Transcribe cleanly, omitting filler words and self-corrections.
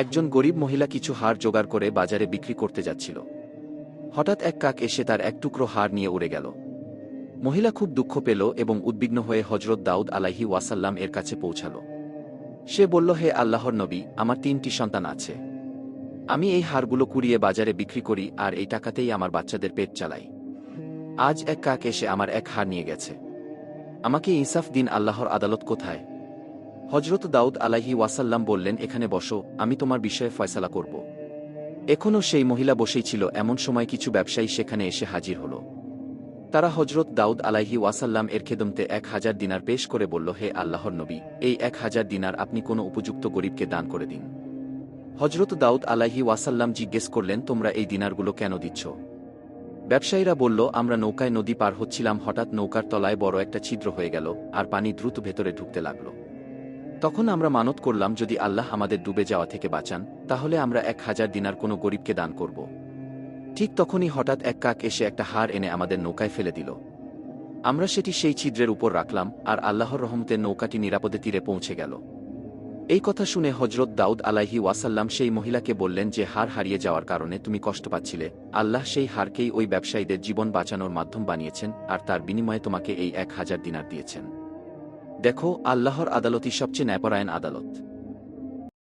একজন গরিব মহিলা কিছু হাড় জোগাড় করে বাজারে বিক্রি করতে যাচ্ছিল। হঠাৎ এক কাক এসে তার এক টুকরো হাড় নিয়ে উড়ে গেল। মহিলা খুব দুঃখ পেল এবং উদ্বিগ্ন হয়ে হজরত দাউদ আলাইহি ওয়াসাল্লাম এর কাছে পৌঁছাল। সে বলল, হে আল্লাহর নবী, আমার 3টি সন্তান আছে। আমি এই হাড়গুলো কুড়িয়ে বাজারে বিক্রি করি আর এই টাকাতেই আমার বাচ্চাদের পেট চালাই। আজ এক কাক এসে আমার এক হাড় নিয়ে গেছে। আমাকে ইনসাফ দিন, আল্লাহর আদালত কোথায়? হজরত দাউদ আলাইহি ওয়াসাল্লাম বললেন, এখানে বসো, আমি তোমার বিষয়ে ফয়সালা করব। এখনও সেই মহিলা বসেই ছিল, এমন সময় কিছু ব্যবসায়ী সেখানে এসে হাজির হল। তারা হজরত দাউদ আলাইহি ওয়াসাল্লাম এর খেদমতে 1000 দিনার পেশ করে বলল, হে আল্লাহর নবী, এই 1000 দিনার আপনি কোনো উপযুক্ত গরিবকে দান করে দিন। হজরত দাউদ আলাইহি ওয়াসাল্লাম জিজ্ঞেস করলেন, তোমরা এই দিনারগুলো কেন দিচ্ছ? ব্যবসায়ীরা বলল, আমরা নৌকায় নদী পার হচ্ছিলাম, হঠাৎ নৌকার তলায় বড় একটা ছিদ্র হয়ে গেল আর পানি দ্রুত ভেতরে ঢুকতে লাগল। তখন আমরা মানত করলাম, যদি আল্লাহ আমাদের ডুবে যাওয়া থেকে বাঁচান তাহলে আমরা 1000 দিনার কোনো গরিবকে দান করব। ঠিক তখনই হঠাৎ এক কাক এসে একটা হাড় এনে আমাদের নৌকায় ফেলে দিল। আমরা সেটি সেই ছিদ্রের উপর রাখলাম আর আল্লাহর রহমতে নৌকাটি নিরাপদে তীরে পৌঁছে গেল। এই কথা শুনে হজরত দাউদ আলাইহি ওয়াসাল্লাম সেই মহিলাকে বললেন, যে হাড় হারিয়ে যাওয়ার কারণে তুমি কষ্ট পাচ্ছিলে, আল্লাহ সেই হাড়কেই ওই ব্যবসায়ীদের জীবন বাঁচানোর মাধ্যম বানিয়েছেন আর তার বিনিময়ে তোমাকে এই 1000 দিনার দিয়েছেন। দেখো, আল্লাহর আদালতই সবচেয়ে ন্যায়পরায়ণ আদালত।